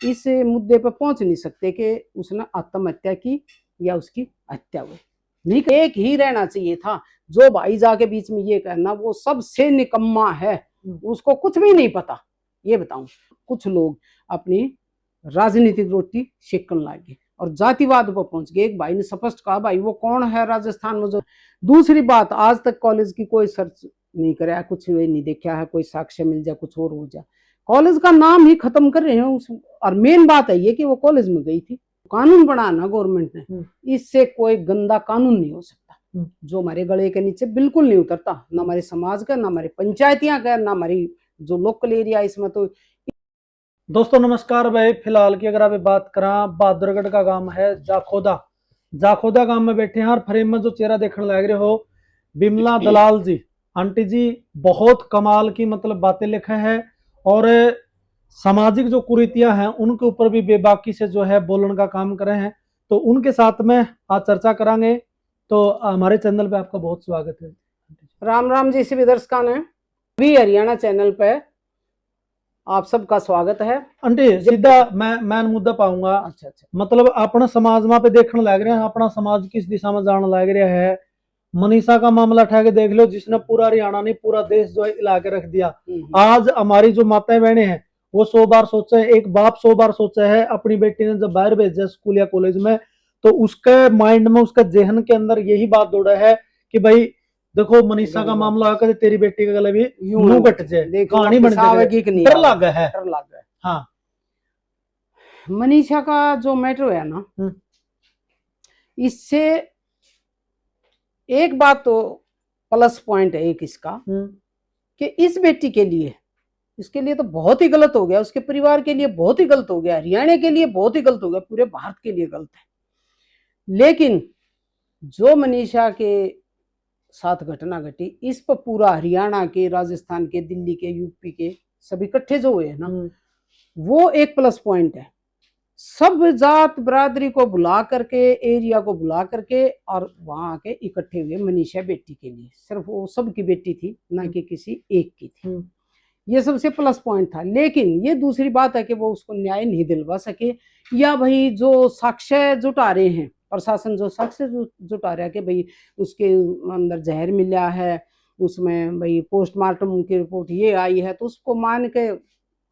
इस मुद्दे पर पहुंच नहीं सकते कि उसने आत्महत्या की या उसकी हत्या हुई। नहीं, एक ही रहना चाहिए था। जो भाई जाके बीच में ये कहना वो सबसे निकम्मा है, उसको कुछ भी नहीं पता। ये बताऊं, कुछ लोग अपनी राजनीतिक रोटी सेकने लगे और जातिवाद पर पहुंच गए। एक भाई ने स्पष्ट कहा, भाई वो कौन है राजस्थान में जो। दूसरी बात, आज तक कॉलेज की कोई सर्च नहीं कराया, कुछ नहीं देखा है, कोई साक्ष्य मिल जाए, कुछ और हो जाए। कॉलेज का नाम ही खत्म कर रहे हैं उस। और मेन बात है ये कि वो कॉलेज में गई थी। कानून बनाना गवर्नमेंट ने, इससे कोई गंदा कानून नहीं हो सकता जो हमारे गले के नीचे बिल्कुल नहीं उतरता, ना हमारे समाज का, ना हमारी पंचायतियां का, ना हमारी जो लोकल एरिया। इसमें तो दोस्तों नमस्कार भाई। फिलहाल की अगर आप बात करा, बहादुरगढ़ का गांव है जाखोदा। जाखोदा गांव में बैठे हैं और फ्रेम में जो चेहरा देखने लग रहे हो, बिमला दलाल जी। आंटी जी बहुत कमाल की मतलब बातें लिखे हैं और सामाजिक जो कुरीतियां हैं उनके ऊपर भी बेबाकी से जो है बोलने का काम करे हैं। तो उनके साथ में आज चर्चा करांगे। तो हमारे चैनल पे आपका बहुत स्वागत है। राम राम जी सभी दर्शकों ने भी हरियाणा चैनल पे आप सबका स्वागत है। आंटी सीधा मैं मुद्दा पाऊंगा। अच्छा अच्छा, मतलब अपना समाज वहां पे देखने लग रहे हैं, अपना समाज किस दिशा में जाने लग रहा है। मनीषा का मामला उठा के देख लो, जिसने पूरा हरियाणा नहीं पूरा देश जो है हिला के रख दिया। आज हमारी जो माताएं बहनें हैं वो 100 बार सोचे, एक बाप 100 बार सोचा है अपनी बेटी ने जब बाहर भेजा स्कूल या कॉलेज में, तो उसके माइंड में, उसके जहन के अंदर यही बात दौड़ा है कि भाई देखो मनीषा का मामला आकर तेरी बेटी का गले भी यूं कट जाए, कहानी बन जाए, डर लग है। डर लग गया। हाँ, मनीषा का जो मैटर है ना, इससे एक बात तो प्लस पॉइंट है एक इसका कि इस बेटी के लिए, इसके लिए तो बहुत ही गलत हो गया, उसके परिवार के लिए बहुत ही गलत हो गया, हरियाणा के लिए बहुत ही गलत हो गया, पूरे भारत के लिए गलत है। लेकिन जो मनीषा के साथ घटना घटी, इस पर पूरा हरियाणा के, राजस्थान के, दिल्ली के, यूपी के सभी इकट्ठे जो हुए हैं ना, वो एक प्लस पॉइंट है। सब जात बरादरी को बुला करके, एरिया को बुला करके और वहां आके इकट्ठे हुए मनीषा बेटी के लिए। सिर्फ वो सबकी बेटी थी, ना कि किसी एक की थी। ये सबसे प्लस पॉइंट था। लेकिन ये दूसरी बात है कि वो उसको न्याय नहीं दिलवा सके, या भाई जो साक्ष्य जुटा रहे हैं, प्रशासन जो साक्ष्य जुटा रहा है कि भाई उसके अंदर जहर मिला है, उसमें भाई पोस्टमार्टम की रिपोर्ट ये आई है, तो उसको मान के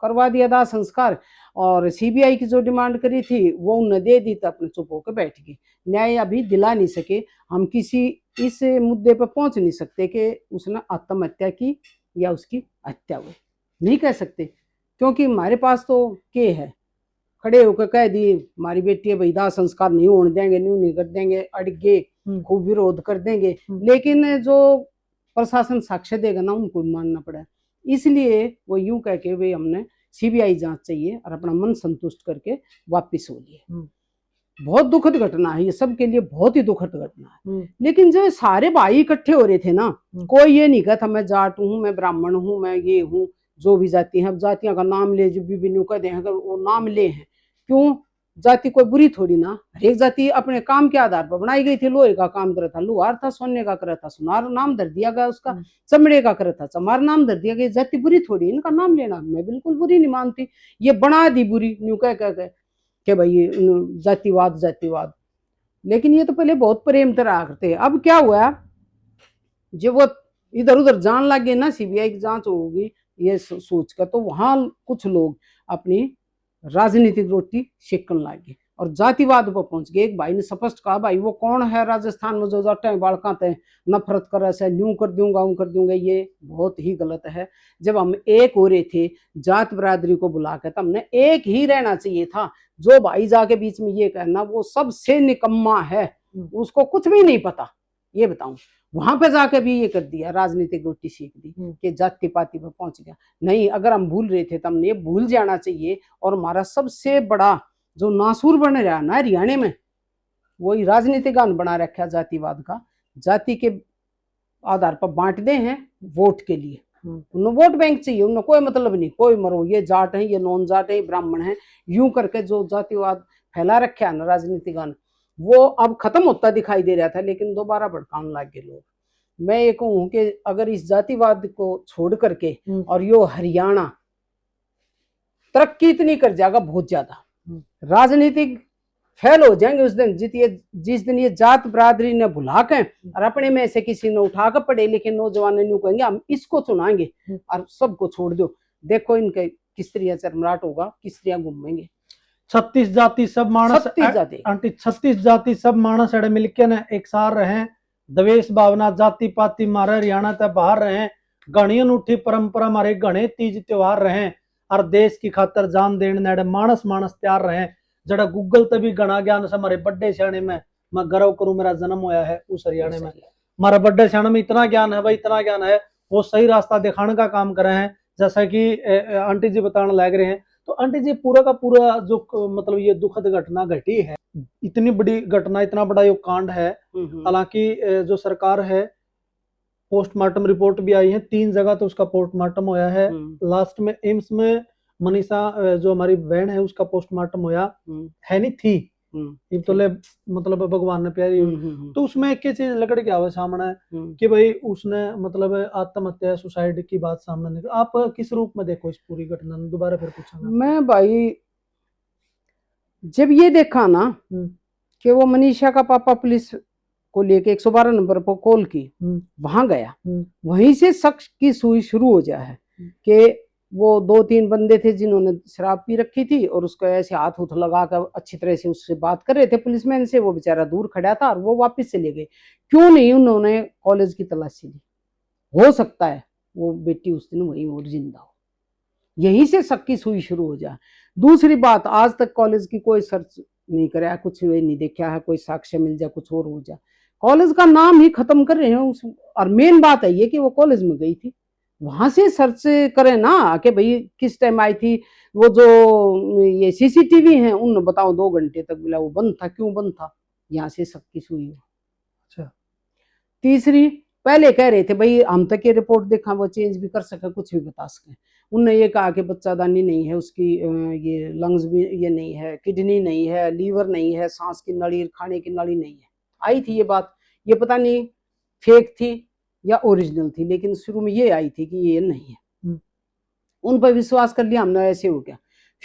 करवा दिया दाह संस्कार। और सीबीआई की जो डिमांड करी थी वो उन्हें दे दी, तो अपने चुप होकर बैठ गए, न्याय अभी दिला नहीं सके। हम किसी इस मुद्दे पर पहुंच नहीं सकते कि उसने आत्महत्या की या उसकी हत्या हुई, नहीं कह सकते, क्योंकि हमारे पास तो के है, खड़े होकर कह दिए हमारी बेटी है भाई, दाह संस्कार नहीं होने देंगे, नहीं कर देंगे, अड़गे खूब विरोध कर देंगे। लेकिन जो प्रशासन साक्ष्य देगा ना, उनको मानना पड़ा। इसलिए वो यूं कह के भाई हमने सीबीआई जांच चाहिए और अपना मन संतुष्ट करके वापिस हो लिए। बहुत दुखद घटना है ये, सबके लिए बहुत ही दुखद घटना है। लेकिन जो सारे भाई इकट्ठे हो रहे थे ना, कोई ये नहीं कहता मैं जाट हूँ, मैं ब्राह्मण हूँ, मैं ये हूँ, जो भी जाति है। अब जातियों का नाम ले, जो भी कह दे, अगर वो नाम ले हैं, क्यों? जाति कोई बुरी थोड़ी ना, हर एक जाति अपने काम के आधार पर बनाई गई थी। लोहे का काम करा था लोहार था, सोने का करा था सुनार, नाम धर दिया गया उसका। चमड़े का करा था चमार, नाम धर दिया गया। जाति बुरी थोड़ी, इनका नाम लेना मैं बिल्कुल बुरी नहीं मानती। ये बना दी बुरी न्यू कह कह के भाई जातिवाद जातिवाद। लेकिन ये तो पहले बहुत प्रेम तरह करते। अब क्या हुआ, जब वो इधर उधर जान लग गए ना, सीबीआई की जांच होगी ये सोच कर, तो वहां कुछ लोग अपनी राजनीतिक रोटी सेकने लगे और जातिवाद पर पहुंच गए। एक भाई ने स्पष्ट कहा, भाई वो कौन है राजस्थान में जो जाटे बालकाते नफरत कर ऐसे न्यू कर दूंगा ऊं कर दूंगा। ये बहुत ही गलत है। जब हम एक हो रहे थे जात बरादरी को बुला कर, तो हमने एक ही रहना चाहिए था। जो भाई जाके बीच में ये कहना वो सबसे निकम्मा है, उसको कुछ भी नहीं पता। ये बताऊं, वहां पे जाकर भी ये कर दिया, राजनीतिक रोटी सीख दी कि जाति पाति पर पहुंच गया। नहीं, अगर हम भूल रहे थे तो हमने ये भूल जाना चाहिए। और हमारा सबसे बड़ा जो नासूर बन रहा ना हरियाणा में, वही राजनीतिक गान बना रखा जातिवाद का। जाति के आधार पर बांट दे हैं वोट के लिए, उन्हें वोट बैंक चाहिए, उन्हें कोई मतलब नहीं, कोई मरो, ये जाट है, ये नॉन जाट है, ये ब्राह्मण है, यूं करके जो जातिवाद फैला रखा है ना राजनीतिक गान, वो अब खत्म होता दिखाई दे रहा था। लेकिन दोबारा भड़काने लग गए लोग। मैं ये कहूँ कि अगर इस जातिवाद को छोड़ करके और यो हरियाणा तरक्की इतनी कर जाएगा बहुत ज्यादा, राजनीतिक फेल हो जाएंगे उस दिन जिस दिन ये जात बरादरी ने भुला के और अपने में से किसी ने उठा कर पढ़े लिखे नौजवान ने कहेंगे हम इसको चुनाएंगे और सबको छोड़ दो। देखो इनके किस तरह चरमराट होगा, किस तरह घूमेंगे। 36 जाति सब मानस 36 जाति आंटी 36 जाति सब मानस अड़े मिलके न एक सार रहे, दवेश भावना जाति पाति मारे हरियाणा तक बाहर रहे, घनी अनूठी परंपरा मारे घने तीज त्योहार रहे और देश की खातर जान देने अड़े मानस मानस तैयार रहे। जड़ा गूगल तभी घना ज्ञान से हमारे बड़े सियाने में मैं गर्व करूं मेरा जन्म होया है उस हरियाणा में। हमारे बड़े सियाने में इतना ज्ञान है भाई, इतना ज्ञान है, वो सही रास्ता दिखाने का काम कर रहे हैं जैसा कि आंटी जी बताने लग रहे हैं। तो आंटी जी पूरा का पूरा जो मतलब ये दुखद घटना घटी है, इतनी बड़ी घटना, इतना बड़ा ये कांड है, हालांकि जो सरकार है पोस्टमार्टम रिपोर्ट भी आई है, 3 जगह तो उसका पोस्टमार्टम होया है। लास्ट में एम्स में मनीषा जो हमारी बहन है उसका पोस्टमार्टम होया है नहीं थी, तो ले मतलब भगवान ने प्यारी। तो उसमें एक चीज लकड़ के आवे सामने कि भाई उसने मतलब आत्महत्या सुसाइड की बात सामने निकल। आप किस रूप में देखो इस पूरी घटना में? दोबारा फिर पूछूंगा मैं भाई, जब ये देखा ना कि वो मनीषा का पापा पुलिस को लेके 112 नंबर पर कॉल की, वहां गया, वहीं से शक की सुई शुरू हो जाए है कि वो 2-3 बंदे थे जिन्होंने शराब पी रखी थी और उसको ऐसे हाथ उठ लगा कर अच्छी तरह से उससे बात कर रहे थे पुलिसमैन से। वो बेचारा दूर खड़ा था और वो वापस चले गए। क्यों नहीं उन्होंने कॉलेज की तलाशी ली? हो सकता है वो बेटी उस दिन वहीं और जिंदा हो, यहीं से शक की सुई शुरू हो जाए। दूसरी बात, आज तक कॉलेज की कोई सर्च नहीं कराया, कुछ नहीं देखा है, कोई साक्ष्य मिल जाए, कुछ और हो जाए। कॉलेज का नाम ही खत्म कर रहे हैं। और मेन बात है ये कि वो कॉलेज में गई थी, वहां से सर्च करें ना कि भाई किस टाइम आई थी। वो जो ये सीसीटीवी है उन बताओ 2 घंटे तक बोला वो बंद था, क्यों बंद था? यहाँ से शक की सुई हो। अच्छा, तीसरी, पहले कह रहे थे भाई हम तक ये रिपोर्ट देखा, वो चेंज भी कर सके, कुछ भी बता सके। उनने ये कहा कि बच्चादानी नहीं है उसकी, ये लंग्स भी ये नहीं है, किडनी नहीं है, लीवर नहीं है, सांस की नली, खाने की नली नहीं है। आई थी ये बात, ये पता नहीं फेक थी या ओरिजिनल थी, लेकिन शुरू में ये आई थी कि ये नहीं है। उन पर विश्वास कर लिया हमने, ऐसे हो गया।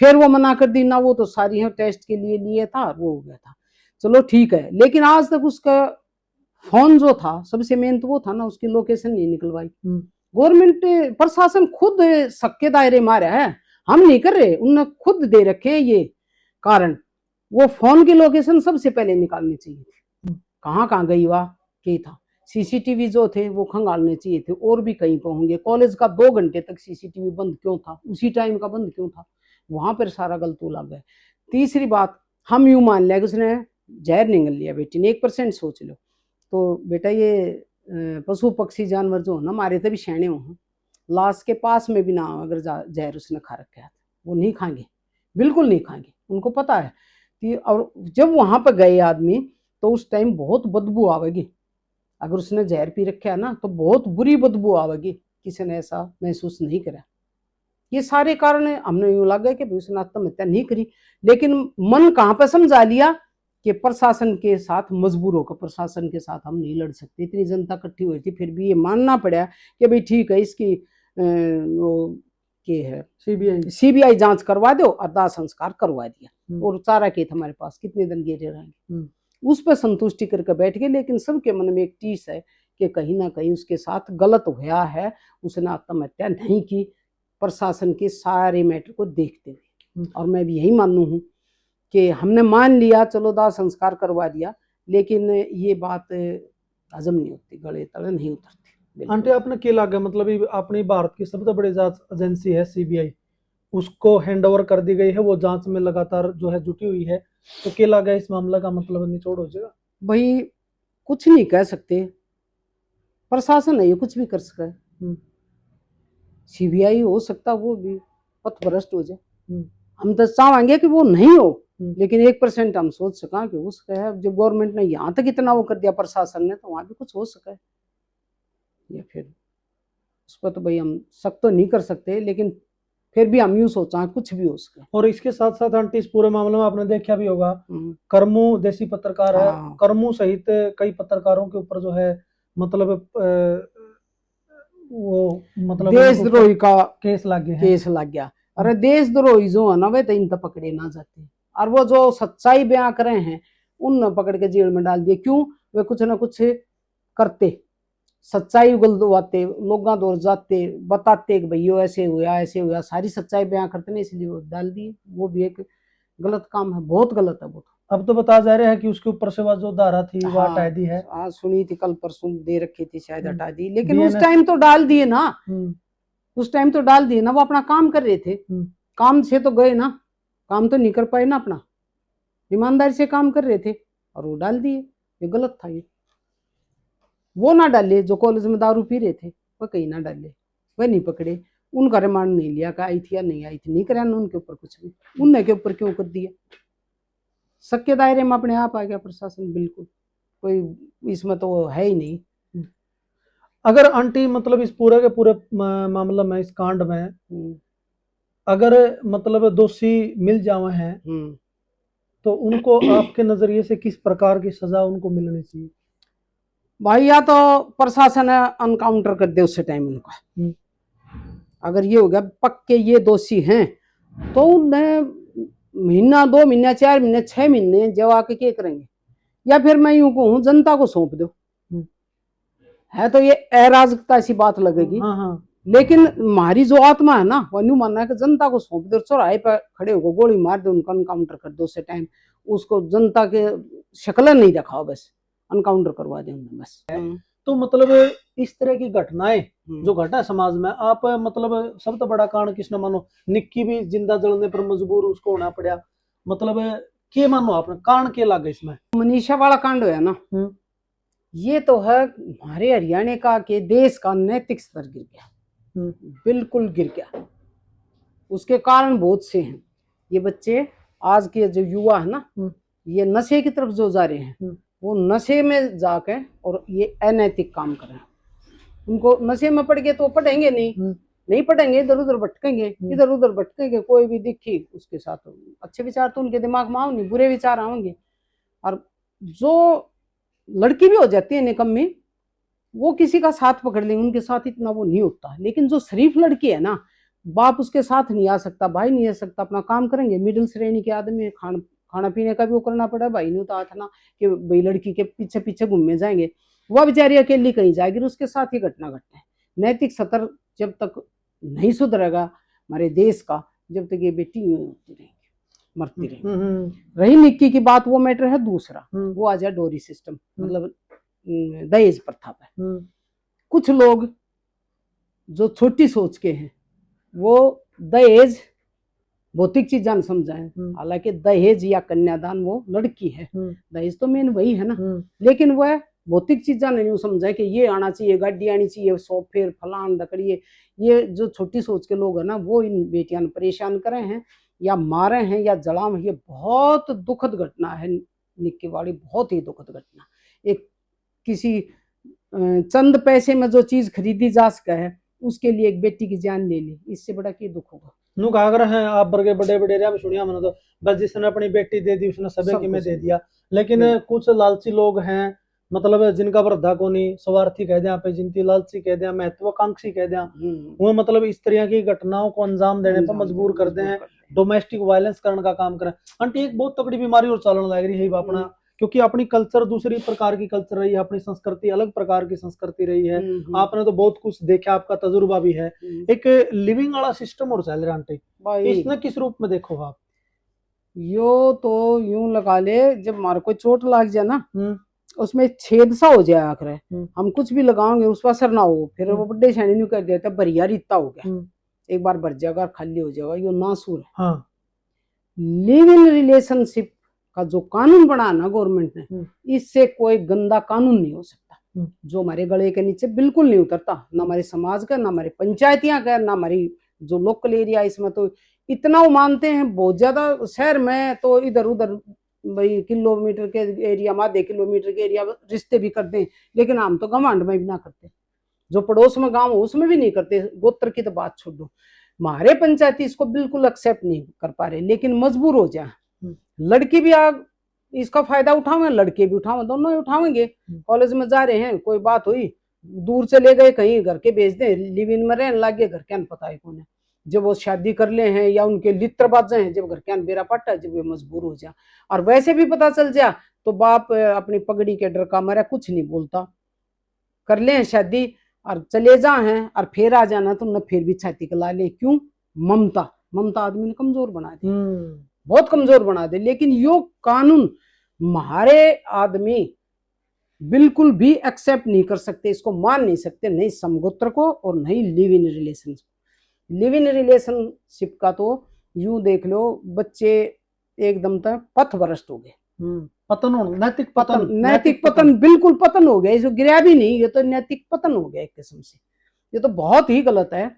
फिर वो मना कर दी ना, वो तो सारी है टेस्ट के लिए लिए था, वो हो गया था, चलो ठीक है। लेकिन आज तक उसका फोन जो था, सबसे मेन तो वो था ना, उसकी लोकेशन नहीं निकलवाई। गवर्नमेंट प्रशासन खुद सबके दायरे मारे है, हम नहीं कर रहे, उन्होंने खुद दे रखे ये कारण। वो फोन की लोकेशन सबसे पहले निकालनी चाहिए थी, कहाँ कहाँ गई वाह क्या था। सीसीटीवी जो थे वो खंगालने चाहिए थे, और भी कहीं पर होंगे। कॉलेज का 2 घंटे तक सीसीटीवी बंद क्यों था, उसी टाइम का बंद क्यों था? वहां पर सारा गलत लग गया। तीसरी बात, हम यूं मान लिया कि उसने जहर निगल लिया बेटी ने, 1% सोच लो तो बेटा ये पशु पक्षी जानवर जो है ना मारे तभी शैणे हो, लाश के पास में भी ना अगर जहर उसने खा रखा है वो नहीं खाएंगे, बिल्कुल नहीं खाएंगे, उनको पता है कि। और जब वहां पर गए आदमी तो उस टाइम बहुत बदबू आवेगी, अगर उसने जहर पी रखा है ना तो बहुत बुरी बदबू आवेगी, किसी ने ऐसा महसूस नहीं करा। ये सारे कारण हमने यूं लगा कि उसने आत्महत्या नहीं करी, लेकिन मन कहाँ पर समझा लिया कि प्रशासन के साथ मजबूर होकर, प्रशासन के साथ हम नहीं लड़ सकते। इतनी जनता इकट्ठी हुई थी, फिर भी ये मानना पड़ा कि भाई ठीक है इसकी वो के है सीबीआई जांच करवा दो और दाह संस्कार करवा दिया, और चारा खेत हमारे पास कितने दिन गिरे रहेंगे, उस पर संतुष्टि करके बैठ गए। लेकिन सबके मन में एक टीस है कि कहीं ना कहीं उसके साथ गलत हुआ है, उसने आत्महत्या नहीं की, प्रशासन के सारे मैटर को देखते हुए। और मैं भी यही मानू हूँ कि हमने मान लिया चलो दाह संस्कार करवा दिया, लेकिन ये बात हजम नहीं होती, गले तले नहीं उतरती। आंटी आपने क्या लगा, मतलब अपनी भारत की सबसे बड़ी जांच एजेंसी है सीबीआई, उसको हैंड ओवर कर दी गई है, वो जांच में लगातार जो है जुटी हुई है, तो क्या लगा इस मामला का मतलब निचोड़ हो जाएगा? भाई कुछ नहीं कह सकते, प्रशासन है ये कुछ भी कर सकता है। सीबीआई हो सकता वो भी पथभ्रष्ट हो जाए, हम तो चाहेंगे कि वो नहीं हो, लेकिन 1% हम सोच सका कि हो सका है। जब गवर्नमेंट ने यहाँ तक इतना वो कर दिया प्रशासन ने, तो वहां भी कुछ हो सका है। या फिर उस पर तो भाई हम शक तो नहीं कर सकते, लेकिन फिर भी हम यूं सोचा कुछ भी हो सका। और इसके साथ साथ आंटी इस पूरे मामले में आपने देखा भी होगा, करमू देसी पत्रकार है, करमू सहित कई पत्रकारों के ऊपर जो है मतलब वो मतलब देशद्रोही का केस लग गया, केस लग गया। अरे देशद्रोही जो है ना वे तो इन तक पकड़े ना जाते, और वो जो सच्चाई बयां करे हैं उन पकड़ के जेल में डाल दिए। क्यों? वे कुछ ना कुछ करते, सच्चाई उगलवाते, लोग दूर जाते, बताते कि भैया ऐसे हुआ, सारी सच्चाई बयां करते नहीं, इसलिए वो डाल दिए। वो भी एक गलत काम है, बहुत गलत है वो तो। अब तो बताया जा रहा है कि उसके ऊपर से वह जो धारा थी वह हटा दी है। हाँ सुनी थी, कल परसों दे रखी थी शायद, हटा दी। लेकिन उस BNS टाइम तो डाल दिए ना, उस टाइम तो डाल दिए ना, वो अपना काम कर रहे थे, काम से तो गए ना, काम तो नहीं कर पाए ना अपना, ईमानदारी से काम कर रहे थे और वो डाल दिए। ये गलत था। ये वो ना डाले जो कॉलेज में दारू पी रहे थे, वो कहीं ना डाले, वह नहीं पकड़े, उनका रिमांड नहीं लिया कि आई थी या नहीं आई थी, नहीं कराया उनके ऊपर कुछ भी। उनने के ऊपर क्यों कर दिया? शक के दायरे में अपने आप आ गया प्रशासन, बिल्कुल कोई इसमें तो है ही नहीं। अगर आंटी मतलब इस पूरे के पूरे मामला में, इस कांड में अगर मतलब दोषी मिल जावे हैं तो उनको आपके नजरिए से किस प्रकार की सजा उनको मिलनी चाहिए? भाई या तो प्रशासन अनकाउंटर कर दे उस टाइम उनका, अगर ये हो गया पक्के ये दोषी हैं तो उन्हें महीना 2 महीना 4 महीने 6 महीने जवा के क्या करेंगे, या फिर मैं यूं कहूँ जनता को सौंप दो। है तो ये अराजकता सी बात लगेगी। हाँ। लेकिन हमारी जो आत्मा है ना वो न्यू मानना है कि जनता को सौंप दो, चौराहे पर खड़े होकर गोली मार दो, उनका अनकाउंटर कर दो। उस टाइम उसको जनता के शक्ल नहीं दिखाओ, बस अनकाउंटर करवा दे उन्हें बस। तो मतलब इस तरह की घटनाएं जो घटा समाज में, आप मतलब सबसे बड़ा कारण किसने मानो? निक्की भी जिंदा जलने पर मजबूर उसको होना पड़ा, मतलब क्या मानो आपने कारण क्या लगा इसमें? मनीषा वाला कांड है ना, ये तो है हमारे हरियाणा का के देश का नैतिक स्तर गिर गया, बिल्कुल गिर गया। उसके कारण बहुत से हैं। ये बच्चे आज के जो युवा है ना, ये नशे की तरफ जो जा रहे हैं, वो नशे में जाके और ये अनैतिक काम कर रहे हैं। उनको नशे में पड़ गए तो पढ़ेंगे नहीं पढ़ेंगे, इधर उधर भटकेंगे, कोई भी दिखी उसके साथ अच्छे विचार तो उनके दिमाग में आओ नहीं, बुरे विचार आएंगे। और जो लड़की भी हो जाती है निकम्मी, वो किसी का साथ पकड़ लेंगे, उनके साथ इतना वो नहीं होता। लेकिन जो शरीफ लड़की है ना, बाप उसके साथ नहीं आ सकता, भाई नहीं आ सकता, अपना काम करेंगे। मिडिल श्रेणी के आदमी खाना पीने का भी वो करना पड़ा, भाई नहीं तो आता ना कि भाई लड़की के पीछे पीछे घूमने जाएंगे, वह बेचारी अकेली कहीं जाएगी, उसके साथ ही घटना घटना है। नैतिक स्तर जब तक नहीं सुधरेगा हमारे देश का, जब तक ये बेटी होती रहेंगी, मरती रहेंगी। रही निक्की की बात, वो मैटर है दूसरा, वो आ जाए डोरी सिस्टम, मतलब दहेज प्रथा पे। कुछ लोग जो छोटी सोच के हैं वो दहेज भौतिक चीजा न समझाएं, हालांकि दहेज या कन्यादान वो लड़की है, दहेज तो मेन वही है ना। लेकिन वह भौतिक चीजा नहीं समझाए कि ये आना चाहिए, गाड़ी आनी चाहिए, सोफे फलान लकड़ी। ये जो छोटी सोच के लोग है ना, वो इन बेटियां परेशान करे हैं या मारे हैं या जलाम। ये बहुत दुखद घटना है निक्की वाली, बहुत ही दुखद घटना। एक किसी चंद पैसे में जो चीज खरीदी जा सके है, उसके लिए एक बेटी की जान ले ली, इससे बड़ा क्या दुख होगा? नु कागर है आप बरगे बड़े बड़े रहा सुनिया मैंने तो, बस जिसने अपनी बेटी दे दी उसने सबे की में दे दिया। लेकिन कुछ लालची लोग हैं, मतलब जिनका वृद्धा को नहीं, स्वार्थी कह दिया पे, जिनकी लालची कह दिया, महत्वाकांक्षी कह दिया, वो मतलब इस तरह की घटनाओं को अंजाम देने पर मजबूर करते हैं, डोमेस्टिक वायलेंस करने का काम करें। आंटी एक बहुत तगड़ी बीमारी और चलन लग रही है अपना, क्योंकि अपनी कल्चर दूसरी प्रकार की कल्चर रही है, अपनी संस्कृति अलग प्रकार की संस्कृति रही है। आपने तो बहुत कुछ देखा, आपका तजुर्बा भी है। एक लिविंग वाला सिस्टम और चल रहा आंटी, इसने किस रूप में देखो आप? यो तो यूं लगा ले, जब हमारे को चोट लग जाए ना, उसमें छेद सा हो जाए आखिर, हम कुछ भी लगाओगे उस पर असर ना हो, फिर वो बड़े शैनी नहीं कर देता, भरिया रित्ता हो गया, एक बार भर जाएगा खाली हो जाएगा, यो नासूर है। हाँ। लिव इन रिलेशनशिप का जो कानून बना ना गवर्नमेंट ने, इससे कोई गंदा कानून नहीं हो सकता, जो हमारे गले के नीचे बिल्कुल नहीं उतरता, ना हमारे समाज का, ना हमारे पंचायतियां का, ना हमारी जो लोकल एरिया। इसमें तो इतना वो मानते हैं बहुत ज्यादा, शहर में तो इधर उधर भाई किलोमीटर के एरिया में, आधे किलोमीटर के एरिया रिश्ते भी करते हैं, लेकिन हम तो घमंड में भी ना करते, जो पड़ोस में गांव हो उसमें भी नहीं करते, गोत्र की तो बात छोड़ दो। हमारे पंचायती इसको बिल्कुल एक्सेप्ट नहीं कर पा रहे, लेकिन मजबूर हो जाए। लड़की भी आग इसका फायदा उठावे, लड़के भी उठावे, दोनों ही उठावेंगे। कॉलेज में जा रहे हैं, कोई बात हुई, दूर से ले गए कहीं घर के भेज दे, लिव इन में रहने लग गए, घर क्या पता है कौन है, जब वो शादी कर ले हैं या उनके लित्र बाजे हैं, जब घर के बेरा पाटा, जब वे मजबूर हो जा और वैसे भी पता चल जा तो बाप अपनी पगड़ी के डर का मारा कुछ नहीं बोलता, कर ले हैं शादी और चले जा हैं और फिर आ जाना तो न फिर भी छाती कला ले। क्यों? ममता, ममता आदमी ने कमजोर बना दे, बहुत कमजोर बना दे। लेकिन यो कानून हमारे आदमी बिल्कुल भी एक्सेप्ट नहीं कर सकते, इसको मान नहीं सकते, नहीं समगोत्र को और नहीं live in relation. Live in relationship का तो यूं देख लो, बच्चे एकदम तक पथ भ्रष्ट हो गए, पतन हो, नैतिक पतन, नैतिक पतन, बिल्कुल पतन हो गया। इसको गिरा भी नहीं, ये तो नैतिक पतन हो गया एक किस्म से, ये तो बहुत ही गलत है।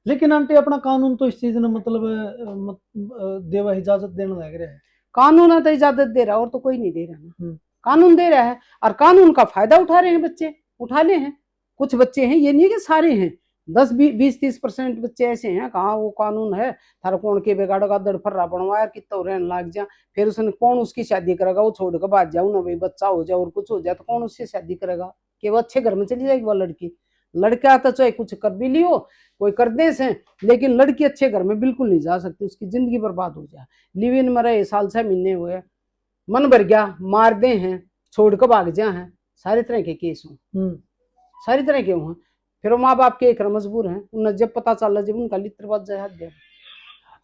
लेकिन आंटी अपना कानून तो इस चीज ने मतलब देवा इजाजत देने लग रहा है। कानून तो इजाजत दे रहा है और तो कोई नहीं दे रहा ना, कानून दे रहा है और कानून का फायदा उठा रहे हैं बच्चे, उठा ले हैं। कुछ बच्चे हैं, ये नहीं कि सारे हैं, 10-20-30% बच्चे ऐसे हैं। कहाँ वो कानून है, थारा कौन के बेगाड़ का दड़ फर्रा बनवाया कितना रहने लग जा, फिर उसने कौन उसकी शादी करेगा, वो छोड़ कर भाग जाऊ ना भाई, बच्चा हो जाए और कुछ हो जाए तो कौन उससे शादी करेगा? कि वो अच्छे घर में चली जाएगी वो लड़की। लड़का तो चाहे कुछ कर भी लियो, कोई कर दे से, लेकिन लड़की अच्छे घर में बिल्कुल नहीं जा सकती, उसकी जिंदगी बर्बाद हो जाए। लिव इन में रहे 6 महीने हुए, मन भर गया, मार दे हैं, छोड़ कर भाग जा हैं, सारे तरह के केस हों, सारी तरह के हों। फिर वो माँ बाप के एक मजबूर हैं, उन्हें जब पता चला जब उनका लित्र बात जाए।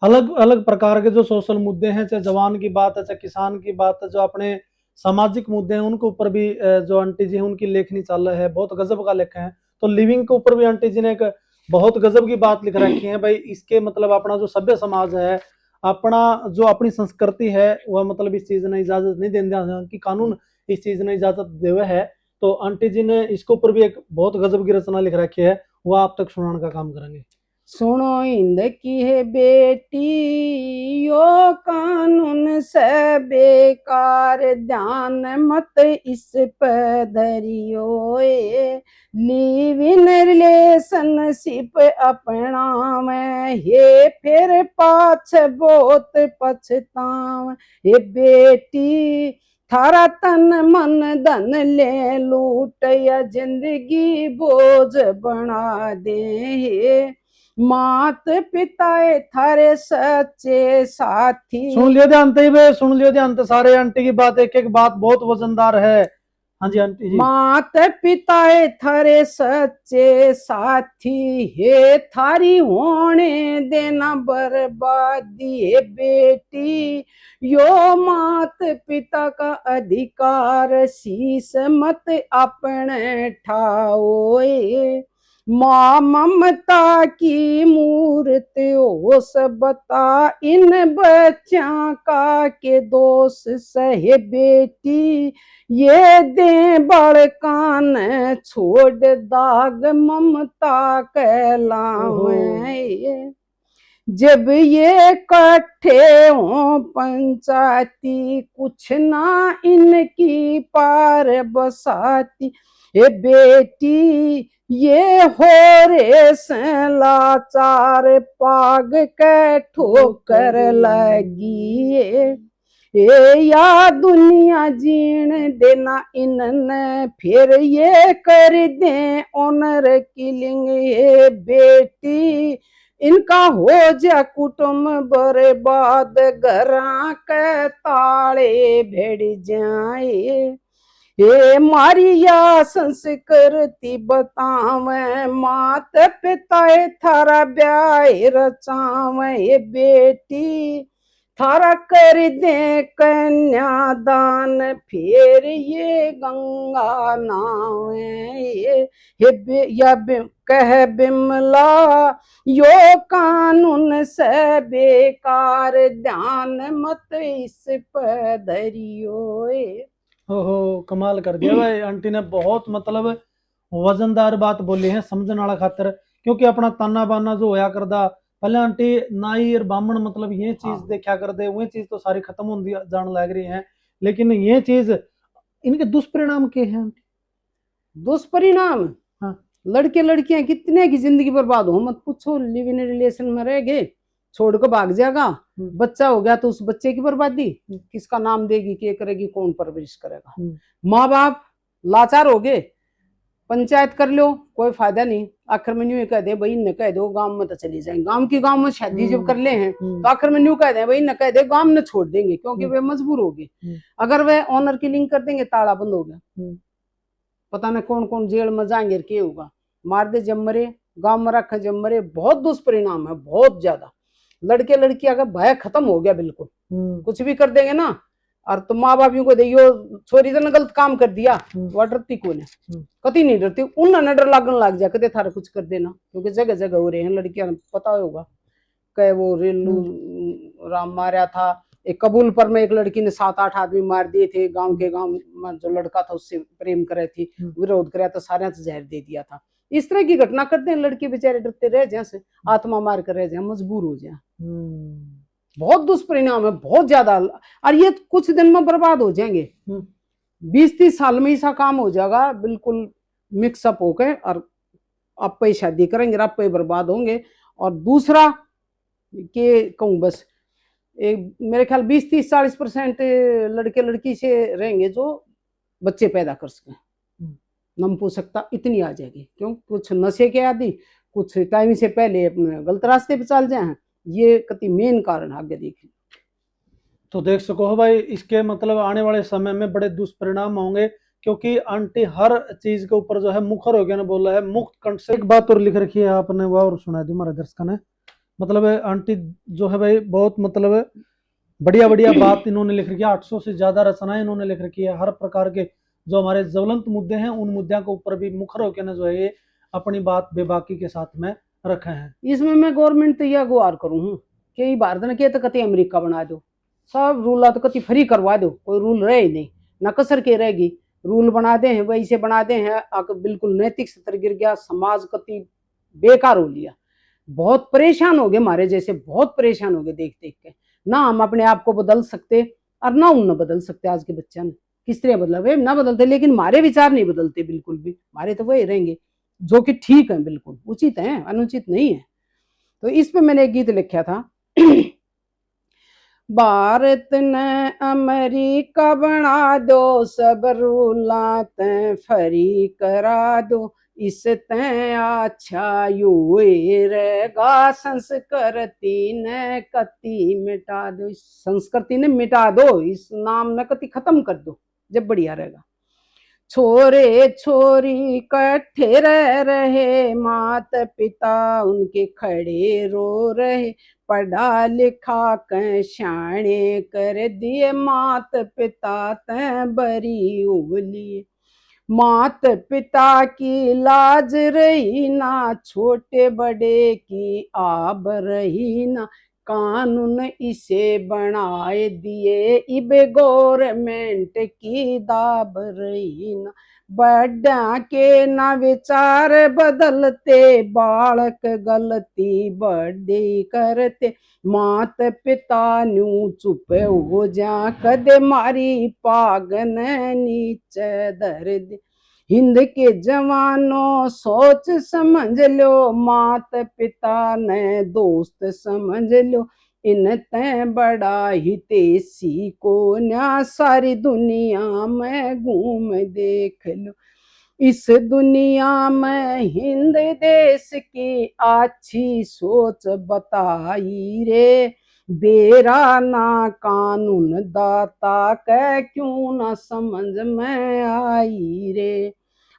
अलग अलग प्रकार के जो सोशल मुद्दे हैं, चाहे जवान की बात है, चाहे किसान की बात है, जो अपने सामाजिक मुद्दे हैं, उनके ऊपर भी जो आंटी जी हैं उनकी लेखनी चल रही है, बहुत गजब का लेखा है। तो लिविंग के ऊपर भी आंटी जी ने एक बहुत गजब की बात लिख रखी है भाई। इसके मतलब अपना जो सभ्य समाज है, अपना जो अपनी संस्कृति है, वह मतलब इस चीज ने इजाजत नहीं देने कि कानून इस चीज ने इजाजत देवे है। तो आंटी जी ने इसके ऊपर भी एक बहुत गजब की रचना लिख रखी है, वह आप तक सुनाने का काम करेंगे। सुनो इंद की है बेटी, यो कानून से बेकार, ध्यान मत इस पर धरियो। लिव इन रिलेशनशिप अपना में हे, फिर पाछ बहुत पछताव। हे बेटी, थारा तन मन धन ले लूट या जिंदगी बोझ बना दे। मात पिता थारे सच्चे साथी। सुन लियो ध्यान से वे, सुन लियो ध्यान से सारे आंटी की बात, एक एक बात बहुत वजनदार है। हाँ जी आंटी जी। मात पिता थारे सच्चे साथी, हे थारी होने देना बर्बादी। है बेटी, यो मात पिता का अधिकार, शीश मत अपने ठाओ। माँ ममता की मूर्त हो सबता, इन बच्चा का के दोष सहे। बेटी, ये दे बड़कान छोड़ दाग, ममता कहलावे। जब ये कट्ठे हो पंचायती, कुछ ना इनकी पार बसाती। ए बेटी, ये हो रे लाचार, पाग के ठोकर लगी। या दुनिया जीण देना इनने, फिर ये कर दे ऑनर किलिंग। ये बेटी, इनका हो जा कुटुंब बर्बाद, घरा के ताले भेड़ जाए। ये मारिया संस्कृति बतावे, मात पिता थारा ब्याह रचावे। बेटी, थारा कर दे कन्यादान, फिर ये गंगा नावे। कह बिमला, यो कानून से बेकार, ध्यान मत इस पर धरियो। ओहो, कमाल कर दिया भाई आंटी ने, बहुत मतलब वजनदार बात बोली है समझने वाला खातर। क्योंकि अपना ताना बाना जो होया करदा पहले आंटी, नाई और बामण मतलब ये चीज देखा कर दे, वो चीज तो सारी खत्म होती जान लग रही है। लेकिन ये चीज, इनके दुष्परिणाम के हैं आंटी? दुष्परिणाम, हाँ। लड़के लड़कियां कितने की जिंदगी बर्बाद हो मत पूछो। लिव इन रिलेशन में रह गए, छोड़ कर भाग जाएगा, बच्चा हो गया तो उस बच्चे की बर्बादी, किसका नाम देगी, क्या करेगी, कौन परवरिश करेगा। माँ बाप लाचार हो गए, पंचायत कर लो कोई फायदा नहीं, आखिर में न्यू कह दे भाई न कह दो गांव में तो चली जाएंगे, गांव में शादी जब कर ले हैं तो आखिर में न्यू कह दे भाई न कह दे गांव न छोड़ देंगे, क्योंकि वे मजबूर हो गए। अगर वे ऑनर किलिंग कर देंगे ताला बंद हो गया, पता न कौन कौन जेल में जाएंगे, क्या होगा। मार दे जब मरे, गांव में रखा जब मरे, बहुत दुष्परिणाम है, बहुत ज्यादा। लड़के लड़कियां का भय खत्म हो गया बिल्कुल, कुछ भी कर देंगे ना। और तुम माँ बापियों को देखियो छोरी ने गलत काम कर दिया, वह डरती कौन है, कति नहीं डरती। उन्हें डर लगने लग जाए कदे थारा कुछ कर देना, क्योंकि जगह जगह हो रहे हैं लड़कियां, पता होगा कहे वो रेलू राम मारा था, एक कबूल पर में एक लड़की ने 7-8 आदमी मार दिए थे, गांव में जो लड़का था उससे प्रेम करे थी, विरोध कराया तो सारे जहर दे दिया था। इस तरह की घटना करते हैं लड़के बेचारे, डरते रह जाए से आत्मा मार कर रह जाए, मजबूर हो जाए। बहुत दुष्परिणाम है, बहुत ज्यादा। और ये कुछ दिन में बर्बाद हो जाएंगे, 20-30 साल में ऐसा काम हो जाएगा बिल्कुल मिक्सअप होके, और आप पे शादी करेंगे, आप पे बर्बाद होंगे। और दूसरा के कहूँ बस, मेरे ख्याल 20-30-40% लड़के लड़की से रहेंगे जो बच्चे पैदा कर सके, नपुंसकता इतनी आ जाएगी। क्यों? कुछ नशे के आदि, कुछ टाइम से पहले अपने गलत रास्ते पे चल जाए, ये कति मेन कारण आगे देखिए। तो देख सको हो भाई, इसके मतलब आने वाले समय में बड़े दुष्परिणाम होंगे, क्योंकि आंटी हर चीज के ऊपर जो है मुखर हो गया ना, बोला है मुक्त कंठ से। एक बात और लिख रखी है आपने, वो और सुना दी हमारे दर्शकों ने। मतलब आंटी जो है भाई बहुत मतलब बढ़िया बढ़िया बात इन्होंने लिख रखी है, 800 से ज्यादा रचनाएं इन्होंने लिख रखी है। हर प्रकार के जो हमारे ज्वलंत मुद्दे हैं उन मुद्दों के ऊपर भी मुखर होकर ना जो है ये अपनी बात बेबाकी के साथ में रखे हैं। इसमें मैं गवर्नमेंट तो यह गुहार करूँ कि भारत ने किया तो कति अमेरिका बना दो, सब रूल तो कति फ्री करवा दो, कोई रूल रहे ही नहीं, न कसर के रहेगी। रूल बना दे हैं वैसे बना दे हैं, बिल्कुल नैतिक स्तर गिर गया, समाज कति बेकार हो लिया। बहुत परेशान हो गए हमारे जैसे, बहुत परेशान हो गए देख देख के। ना हम अपने आप को बदल सकते और ना उन बदल सकते। आज के बच्चा ने किस तरह बदला, वे ना बदलते, लेकिन हमारे विचार नहीं बदलते बिल्कुल भी, हमारे तो वही रहेंगे जो कि ठीक है, बिल्कुल उचित है, अनुचित नहीं है। तो इस पे मैंने एक गीत लिखा था भारत ने अमेरिका बना दो, सब रूला ते फरी करा दो, इस ते अच्छा युए रहेगा, संस्कृति ने कति मिटा दो, इस संस्कृति ने मिटा दो, इस नाम ने कति खत्म कर दो, जब बढ़िया रहेगा। छोरे छोरी इकट्ठे रह रहे, मात पिता उनके खड़े रो रहे, पढ़ा लिखा कै शाणे कर दिए, मात पिता तै बरी उबली, मात पिता की लाज रही ना, छोटे बड़े की आब रही ना, कानून इसे बनाए दिए, इबे गवर्नमेंट की दाब रही ना, बड़ा के ना विचार बदलते, बालक गलती बड़ी करते, मात पिता न्यू चुप हो जा, कदे मारी पागन नीचे धर दे, हिंद के जवानों सोच समझ लो, मात पिता ने दोस्त समझ लो, इन ते बड़ा हितेशी को ना, सारी दुनिया में घूम देख लो, इस दुनिया में हिंद देश की अच्छी सोच बताई रे, बेरा ना कानून दाता के क्यों ना समझ में आई रे,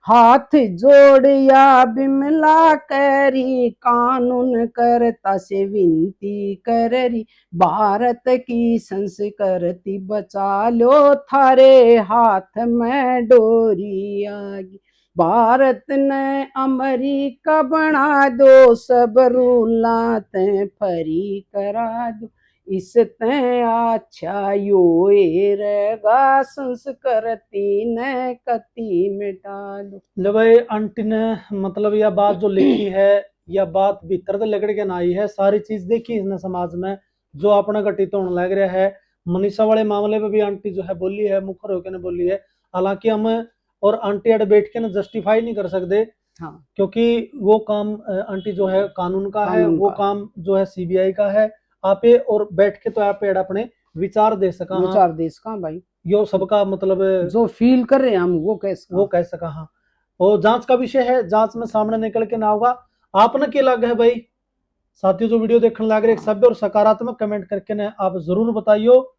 हाथ जोड़िया बिमला करी, कानून करता से विनती कररी, भारत की संस्कृति बचा लो, थारे हाथ में डोरी आगी, भारत ने अमेरिका बना दो, सब रूला ते फरी करा दो, इस ते अच्छा योए रहेगा, संस्कृति ने कति मिटा दो। ले भाई आंटी ने मतलब यह बात जो लिखी है, यह बात भीतर से लगड़ के ना आई है, सारी चीज देखी इसने समाज में जो अपना घटित होने लग रहा है। मनीषा वाले मामले में भी आंटी जो है बोली है, मुखर होकर ने बोली है। हालांकि हम और आंटी अड़ बैठ के ना जस्टिफाई नहीं कर सकते, हाँ, क्योंकि वो काम आंटी जो है कानून का है, कानून वो का। काम जो है सीबीआई का है। आप और बैठ के तो आप अपने विचार दे सका, हाँ, विचार देश का भाई, यो सबका मतलब जो फील कर रहे हैं हम वो कह सका, हाँ। और जांच का विषय है, जांच में सामने निकल के ना होगा। आपने क्या लग है भाई साथियों, जो वीडियो देखने लग रहे एक सभ्य और सकारात्मक कमेंट करके ने आप जरूर बताइयो।